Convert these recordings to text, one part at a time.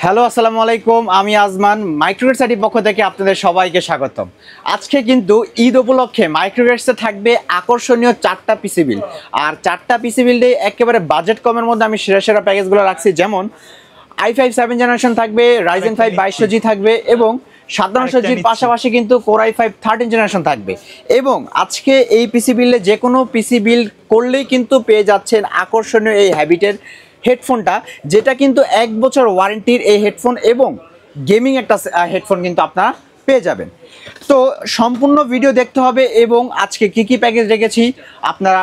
Hello আসসালামু আলাইকুম, আমি আজমান মাইক্রোগেট সাইটির পক্ষ থেকে আপনাদের সবাইকে স্বাগতম। আজকে কিন্তু ঈদ উপলক্ষে মাইক্রোগেটসে থাকবে আকর্ষণীয় 4টা পিসি বিল। আর 4টা পিসি বিল্ডে একেবারে বাজেট কমের মধ্যে আমি সেরা সেরা প্যাকেজগুলো রাখছি। যেমন i5 7 জেনারেশন থাকবে, রাইজেন 5 2200G থাকবে এবং 5700G পাশাপাশি কিন্তু কোর i5 13 জেনারেশন থাকবে। এবং আজকে এই পিসি বিলে যে কোনো পিসি বিল করলেই কিন্তু পেয়ে যাচ্ছেন আকর্ষণীয় এই হ্যাবিটের হেডফোনটা, যেটা কিন্তু 1 বছর ওয়ারেন্টির এই হেডফোন এবং গেমিং একটা হেডফোন কিন্তু আপনারা পেয়ে যাবেন। তো সম্পূর্ণ ভিডিও দেখতে হবে এবং আজকে কি কি প্যাকেজ রেখেছি আপনারা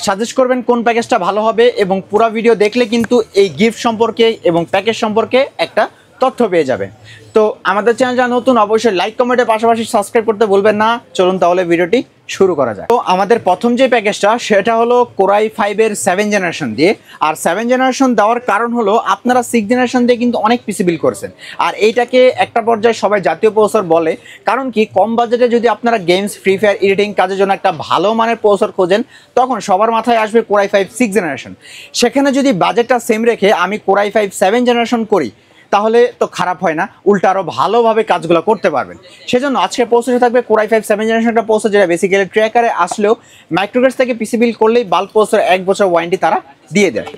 সাজেস্ট করবেন কোন প্যাকেজটা ভালো হবে, এবং পুরো ভিডিও দেখলে কিন্তু এই গিফট সম্পর্কে এবং প্যাকেজ সম্পর্কে একটা তথ্য পেয়ে যাবেন। তো আমাদের চ্যানেল যারা নতুন অবশ্যই লাইক কমেন্টের পাশাপাশি সাবস্ক্রাইব করতে ভুলবেন না। চলুন তাহলে ভিডিওটি শুরু করা যায়। তো আমাদের প্রথম যে প্যাকেজটা সেটা হলো কোর i5 এর 7 জেনারেশন দিয়ে। আর 7 জেনারেশন দেওয়ার কারণ হলো আপনারা 6 জেনারেশন দিয়ে কিন্তু অনেক পিসি বিল করছেন, আর এইটাকে একটা পর্যায়ে সবাই জাতীয় প্রসেসর বলে। কারণ কি, কম বাজেটে যদি আপনারা গেমস, ফ্রি ফায়ার, এডিটিং কাজের জন্য একটা ভালো মানের প্রসেসর খোঁজেন তখন সবার মাথায় আসবে কোর i5 6 জেনারেশন। সেখানে যদি বাজেটটা সেম রেখে আমি কোর i5 7 জেনারেশন করি তাহলে তো খারাপ হয় না, উল্টা আরও ভালোভাবে কাজগুলো করতে পারবেন। সেজন্য আজকে প্রসেসর থাকবে কোর i5 7 জেনারেশনটা প্রসেসর, যেটা বেসিক্যালি ট্র্যাকারে আসলেও মাইক্রোগেটস থেকে পিসি বিল করলেই বাল্ক প্রসেসর 1 বছর ওয়ারেন্টি তারা দিয়ে দেয়।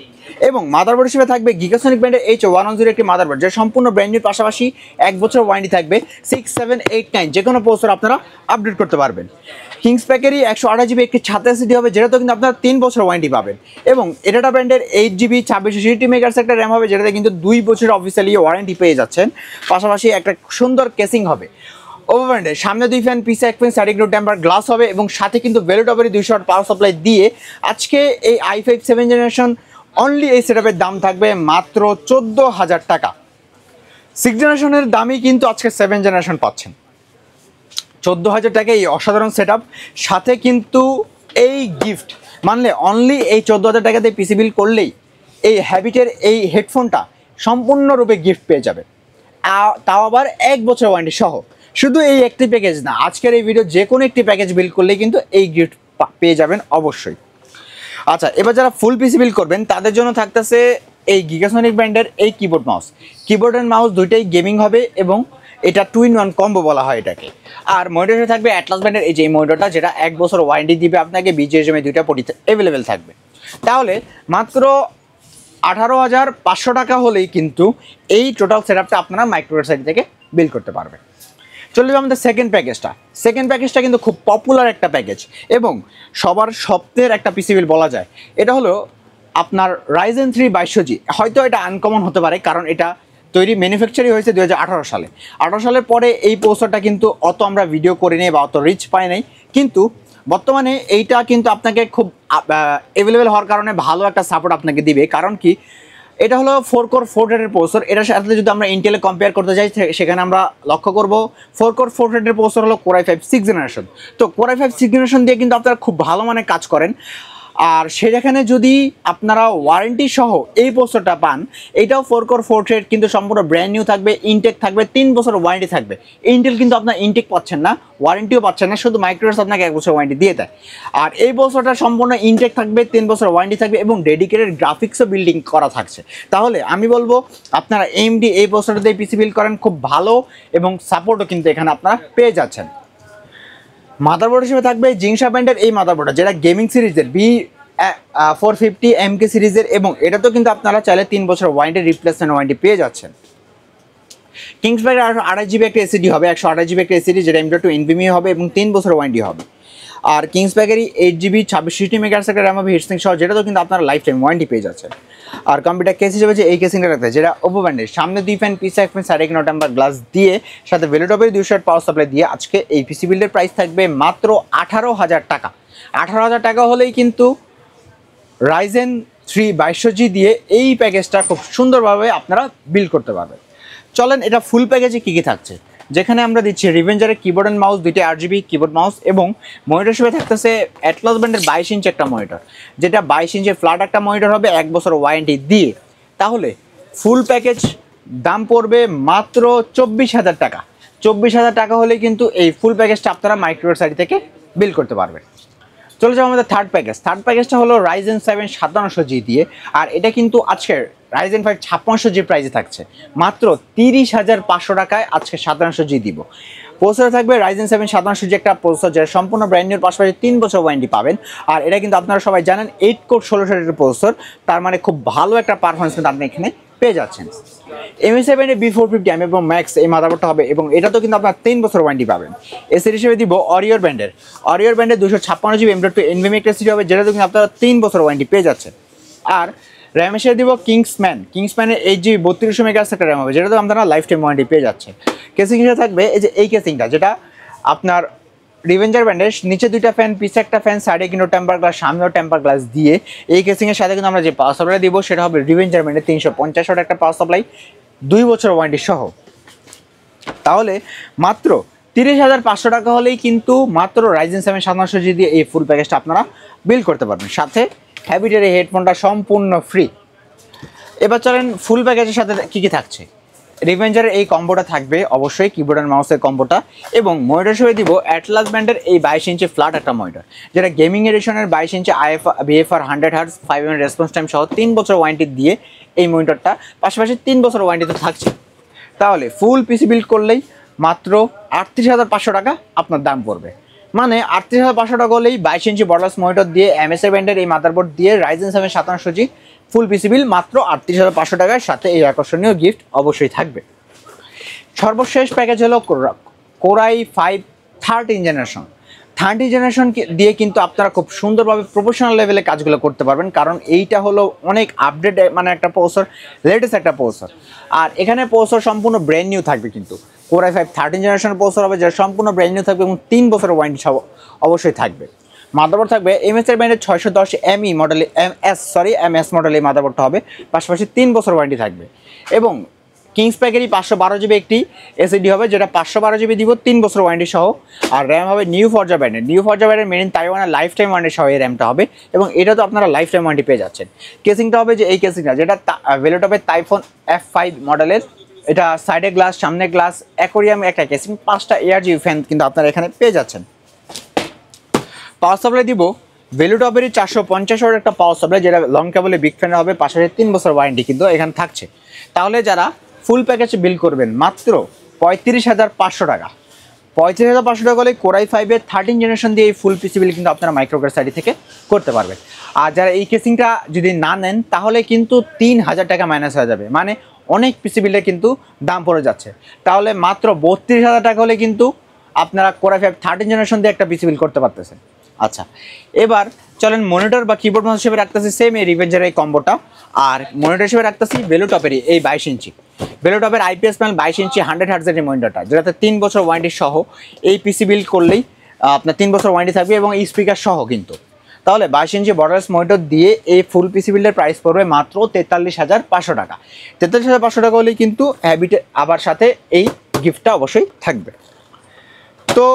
এবং মাদারবোর্ড হিসেবে থাকবে গিগাসনিক ব্র্যান্ডের H110 একটি মাদারবোর্ড, যে সম্পূর্ণ ব্র্যান্ডের পাশাপাশি 1 বছর ওয়ারেন্টি থাকবে। 6, 7, 8, 9 যে কোনো প্রসেসর আপনারা আপডেট করতে পারবেন। কিংস প্যাকেরই 128GB একটি ছাতা এসিডি হবে, যেটাতে কিন্তু আপনারা 3 বছর ওয়ারেন্টি পাবেন। এবং এটাটা ব্র্যান্ডের 8GB 2660 মেগাহার্টজ একটা র্যাম হবে, যেটাতে কিন্তু 2 বছরের অফিসিয়ালি ওয়ারেন্টি পেয়ে যাচ্ছেন। পাশাপাশি একটা সুন্দর কেসিং হবে। ওভো ব্র্যান্ডের সামনে 2 ফ্যান, পিছে 1 ফ্যান, সাইডে কিন্তু টেম্পার গ্লাস হবে এবং সাথে কিন্তু ভেলোটপেরই 200 ওয়াট পাওয়ার সাপ্লাই দিয়ে আজকে এই i5 7 জেনারেশন অনলি এই সেটআপের দাম থাকবে মাত্র 14,000 টাকা। 6 জেনারেশনের দামই কিন্তু আজকে 7 জেনারেশন পাচ্ছেন 14,000 টাকা এই অসাধারণ সেটআপ, সাথে কিন্তু এই গিফট মানলে অনলি এই 14,000 টাকাতে পিসি বিল করলেই এই হ্যাবিটের এই হেডফোনটা সম্পূর্ণরূপে গিফট পেয়ে যাবে, তাও আবার 1 বছর ওয়ারেন্টি সহ। শুধু এই একটি প্যাকেজ না, আজকের এই ভিডিও যে কোনো একটি প্যাকেজ বিল করলেই কিন্তু এই গিফট পেয়ে যাবেন অবশ্যই। আচ্ছা, এবার যারা ফুল পিসি বিল করবেন তাদের জন্য থাকতেছে এই গিগাসনিক ব্র্যান্ডের এই keyboard mouse. Keyboard and mouse দুইটাই গেমিং হবে এবং এটা 2-in-1 কম্বো বলা হয় এটাকে। আর মনিটরে থাকবে অ্যাটলাস ব্র্যান্ডের এই যে মনিটরটা, যেটা 1 বছর ওয়ারেন্টি দিবে আপনাকে। BGSMI দুইটা পটি অ্যাভেলেবেল থাকবে। তাহলে মাত্র 18,500 টাকা হলেই কিন্তু এই টোটাল সেটআপটা আপনারা মাইক্রোগেট সাইট থেকে বিল করতে পারবেন। চলে যাবে আমাদের সেকেন্ড প্যাকেজটা কিন্তু খুব পপুলার একটা প্যাকেজ এবং সবার স্বপ্নের একটা পিসি বিল বলা যায়। এটা হলো আপনার রাইজেন 3 2200G। হয়তো এটা আনকমন হতে পারে, কারণ এটা তৈরি ম্যানুফ্যাকচারই হয়েছে 2018 সালে। 18 সালের পরে এই প্রসেসরটা কিন্তু অত আমরা ভিডিও করি নাই বা অত রিচ পাই নাই, কিন্তু বর্তমানে এইটা কিন্তু আপনাকে খুব অ্যাভেলেবেল হওয়ার কারণে ভালো একটা সাপোর্ট আপনাকে দিবে। কারণ কি, এটা হলো 4 কোর 4 থ্রেডের প্রসেসর। এটার সাথে যদি আমরা ইন্টেলে কম্পেয়ার করতে যাই সেখানে আমরা লক্ষ্য করব 4 কোর 4 থ্রেডের প্রসেসর হলো কোর i5 6 জেনারেশন। তো কোর i5 6 জেনারেশন দিয়ে কিন্তু আপনারা খুব ভালো মানের কাজ করেন। আর সেখানে যদি আপনারা ওয়ারেন্টি সহ এই প্রসেসরটা পান, এটাও 4 কোর 4 থ্রেড কিন্তু সম্পূর্ণ ব্র্যান্ড নিউ থাকবে, ইনটেক থাকবে, 3 বছর ওয়ারেন্টি থাকবে। ইন্টেল কিন্তু আপনার ইনটেক পাচ্ছেন না, ওয়ারেন্টিও পাচ্ছেন না, শুধু মাইক্রোগেটস আপনাকে 1 বছর ওয়ারেন্টি দিয়ে দেয়। আর এই প্রসেসরটা সম্পূর্ণ ইনটেক থাকবে, 3 বছর ওয়ারেন্টি থাকবে এবং ডেডিকেটেড গ্রাফিক্সও বিল্ডিং করা থাকছে। তাহলে আমি বলবো আপনারা AMD এই প্রসেসরটা দিয়ে পিসি বিল্ড করেন, খুব ভালো এবং সাপোর্টও কিন্তু এখানে আপনারা পেয়ে যাচ্ছেন। মাদারবোর্ড হিসেবে থাকবে জিংসা ব্র্যান্ডের এই মাদারবোর্ডটা, যেটা গেমিং সিরিজের B450MK সিরিজের, এবং এটা তো কিন্তু আপনারা চাইলে 3 বছর ওয়ারেন্টি, রিপ্লেসমেন্ট ওয়ারেন্টি পেয়ে যাচ্ছেন। কিংস প্যাকের 28GB একটা এসিডি হবে, 128GB একটা এসিডি, যেটা M.2 NVMe হবে এবং 3 বছর ওয়ারেন্টি হবে। আর কিংস প্যাকেরই 8GB 2660 মেগাহার্টজ একটা র্যাম হবে হিটসিঙ্ক সহ, যেটা তো কিন্তু আপনারা লাইফ টাইম ওয়ারেন্টি পেয়ে যাচ্ছেন। আর কম্পিউটার কেস হিসেবে যে এই কেসিংটা রাখতে, যেটা ওভো ব্র্যান্ডের সামনে 2 ফ্যান, পিছে 1 ফ্যান, সাইডে কিন্তু টেম্পার গ্লাস দিয়ে সাথে ভেলোটপের 200 ওয়াট পাওয়ার সাপ্লাই দিয়ে আজকে এই পিসি বিল্ডের প্রাইস থাকবে মাত্র 18,000 টাকা। 18,000 টাকা হলেই কিন্তু রাইজেন 3 2200G দিয়ে এই প্যাকেজটা খুব সুন্দরভাবে আপনারা বিল্ড করতে পারবেন। চলেন এটা ফুল প্যাকেজে কী কী থাকছে, যেখানে আমরা দিচ্ছি রিভেঞ্জারের কিবোর্ড অ্যান্ড মাউস, 2টা 8GB কিবোর্ড মাউস, এবং মনিটর হিসেবে থাকতেছে অ্যাটলাস ব্র্যান্ডের 22 ইঞ্চি একটা মনিটর, যেটা 22 ইঞ্চি ফ্ল্যাট একটা মনিটর হবে 1 বছর ওয়ারেন্টি দিয়ে। তাহলে ফুল প্যাকেজ দাম পড়বে মাত্র 24,000 টাকা। 24,000 টাকা হলে কিন্তু এই ফুল প্যাকেজটা আপনারা মাইক্রোগেট সাইট থেকে বিল করতে পারবেন। চলে যাবো আমাদের থার্ড প্যাকেজটা হলো Ryzen 7 5700G দিয়ে, আর এটা কিন্তু আজকের Ryzen 5 5600G প্রাইসে থাকছে মাত্র 30,500 টাকায়। আজকে 5700G দিব। প্রসেসর থাকবে Ryzen 7 5700G একটা প্রসেসর, যেটা সম্পূর্ণ ব্র্যান্ড নিউর পাশাপাশি 3 বছর ওয়ারেন্টি পাবেন। আর এটা কিন্তু আপনারা সবাই জানেন 8 কোর 16 থ্রেডের প্রসেসর, তার মানে খুব ভালো একটা পারফরমেন্স কিন্তু আপনি এখানে পেয়ে যাচ্ছেন। MI7 এর B450 এবং ম্যাক্স এই মাদারবোর্ডটা হবে, এবং এটা তো কিন্তু আপনার 3 বছর ওয়ারেন্টি পাবেন। এসিডি হিসেবে দিব অরিওর ব্র্যান্ডের 256GB M.2 NVMe একটা এসিডি হবে, যেটা তো কিন্তু আপনারা 3 বছর ওয়ারেন্টি পেয়ে যাচ্ছেন। আর র্যাম হিসেবে দিব কিংসম্যানের 8GB 3200 মেগাহার্টজ একটা র্যাম হবে, যেটা তো আপনারা লাইফ টাইম ওয়ারেন্টি পেয়ে যাচ্ছেন। কেসিং হিসেবে থাকবে এই যে এই কেসিংটা, যেটা আপনার রিভেঞ্জার ব্র্যান্ডের, নিচে 2টা ফ্যান, পিছে একটা ফ্যান, সাইডে কিন্তু টেম্পার গ্লাস, সামনেও টেম্পার গ্লাস দিয়ে এই কেসিংয়ের সাথে কিন্তু আমরা যে পাওয়ার সাপ্লাই দিব সেটা হবে রিভেঞ্জার ব্র্যান্ডের 350 ওয়াট একটা পাওয়ার সাপ্লাই, 2 বছর ওয়ারেন্টি সহ। তাহলে মাত্র 30,500 টাকা হলেই কিন্তু মাত্র Ryzen 7 5700G দিয়ে এই ফুল প্যাকেজটা আপনারা বিল করতে পারবেন। সাথে হ্যাবিটের এই হেডফোনটা সম্পূর্ণ ফ্রি। এবার চলেন ফুল প্যাকেজের সাথে কি কি থাকছে। রিভেঞ্জারের এই কম্বোটা থাকবে অবশ্যই, কিবোর্ড অ্যান্ড মাউসের কম্বোটা, এবং মনিটর হিসেবে দিব অ্যাটলাস ব্র্যান্ডের এই 22 ইঞ্চি ফ্ল্যাট একটা মনিটর, যেটা গেমিং এডিশনের 22 ইঞ্চি VFR 100 Hz 5mm response time সহ 3 বছর ওয়ারেন্টি দিয়ে এই মনিটরটা, পাশাপাশি 3 বছর ওয়ারেন্টি তো থাকছে। তাহলে ফুল পিসি বিল্ড করলেই মাত্র 38,500 টাকা আপনার দাম পড়বে। মানে 38,500 টাকা হলেই 22 ইঞ্চি বর্ডারলেস মনিটর দিয়ে MSI ব্র্যান্ডের এই মাদারবোর্ড দিয়ে Ryzen 7 5700G ফুল পিসি বিল মাত্র 38,500 টাকায়, সাথে এই আকর্ষণীয় গিফট অবশ্যই থাকবে। সর্বশেষ প্যাকেজ হলো Core i5 13th জেনারেশন দিয়ে কিন্তু আপনারা খুব সুন্দরভাবে প্রফেশনাল লেভেলে কাজগুলো করতে পারবেন, কারণ এইটা হলো অনেক আপডেট মানে একটা প্রসেসর, লেটেস্ট একটা প্রসেসর। আর এখানে প্রসেসর সম্পূর্ণ ব্র্যান্ড নিউ থাকবে, কিন্তু Core i5 13th generation processor হবে, যেটা সম্পূর্ণ ব্র্যান্ড নিউ থাকবে এবং 3 বছরের ওয়ারেন্টি অবশ্যই থাকবে। মাদারবোর্ড থাকবে MSI ব্র্যান্ডের 610ME মডেলে MS মডেল এই মাদারবোর্ডটা হবে, পাশাপাশি 3 বছর ওয়ারেন্টি থাকবে। এবং কিংস প্যাকেরই 512GB একটি এসএসডি হবে, যেটা 512GB দিব 3 বছর ওয়ারেন্টি সহ। আর র্যাম হবে নিউ ফরজা ব্র্যান্ডের মেড ইন তাইওয়ানের লাইফ টাইম ওয়ারেন্টি সহ এই র্যামটা হবে, এবং এটা তো আপনারা লাইফ টাইম ওয়ারেন্টি পেয়ে যাচ্ছেন। কেসিংটা হবে যে এই কেসিংটা, যেটা ভেলোটপের টাইফোন F5 মডেলের, এটা সাইডে গ্লাস, সামনে গ্লাস, অ্যাকোরিয়াম একটা কেসিং, 5টা ARGB ফ্যান কিন্তু আপনারা এখানে পেয়ে যাচ্ছেন। পাওয়ার সাপ্লাই দিব ভেলোটপেরই 450 ওয়াট একটা পাওয়ার সাপ্লাই, যেটা লং কেবলে বিগ ফ্যানের হবে, পাশাপাশি 3 বছর ওয়ারেন্টি কিন্তু এখানে থাকছে। তাহলে যারা ফুল প্যাকেজ বিল করবেন মাত্র 35,500 টাকা, 35,500 টাকা হলে Core i5 এর 13th জেনারেশন দিয়ে এই ফুল পিসি বিল কিন্তু আপনারা মাইক্রোগ্রাস সাইড থেকে করতে পারবেন। আর যারা এই কেসিংটা যদি না নেন তাহলে কিন্তু 3,000 টাকা মাইনাস হয়ে যাবে, মানে অনেক পিসি বিলের কিন্তু দাম পড়ে যাচ্ছে। তাহলে মাত্র 32,000 টাকা হলে কিন্তু আপনারা Core i5 13th জেনারেশন দিয়ে একটা পিসি বিল করতে পারতেছেন। আচ্ছা, এবার চলেন মনিটর বা কিবোর্ড মাউস হিসেবে রাখতেছি সেম এই রিভেঞ্জারের এই কম্বোটা, আর মনিটর হিসেবে রাখতেছি ভেলোটপেরই এই 22 ইঞ্চি ভেলোটপের IPS প্যানেল 22 ইঞ্চি 100 Hz এর মনিটরটা, যেটাতে 3 বছর ওয়ারেন্টি সহ এই পিসি বিল্ড করলেই আপনার 3 বছর ওয়ারেন্টি থাকবে, এবং এই স্পিকার সহ কিন্তু। তাহলে 22 ইঞ্চি বর্ডারলেস মনিটর দিয়ে এই ফুল পিসি বিল্ডের প্রাইস পড়বে মাত্র 43,500 টাকা। 43,500 টাকা হলেই কিন্তু হ্যাবিট আবার সাথে এই গিফটটা অবশ্যই থাকবে। তো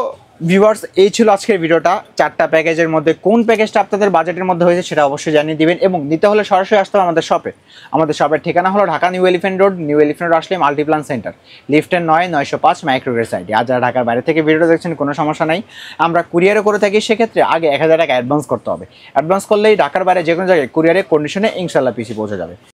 ভিউয়ার্স, এই ছিল আজকের ভিডিওটা। 4টা প্যাকেজের মধ্যে কোন প্যাকেজটা আপনাদের বাজেটের মধ্যে হয়েছে সেটা অবশ্যই জানিয়ে দিবেন, এবং নিতে হলে সরাসরি আসতে হবে আমাদের শপে। আমাদের শপের ঠিকানা হলো ঢাকা নিউ এলিফ্যান্ট রোড আসলে মাল্টিপ্লান সেন্টার, লিফটের 9/905 মাইক্রোগ্রেড সাইডে। আর যারা ঢাকার বাইরে থেকে ভিডিওটা দেখছেন কোনো সমস্যা নাই, আমরা কুরিয়ারে করে থাকি, সেক্ষেত্রে আগে 1,000 টাকা অ্যাডভান্স করতে হবে। অ্যাডভান্স করলেই ঢাকার বাইরে যে কোনো জায়গায় কুরিয়ারে কন্ডিশনে ইনশাল্লাহ পিসি পৌঁছে যাবে।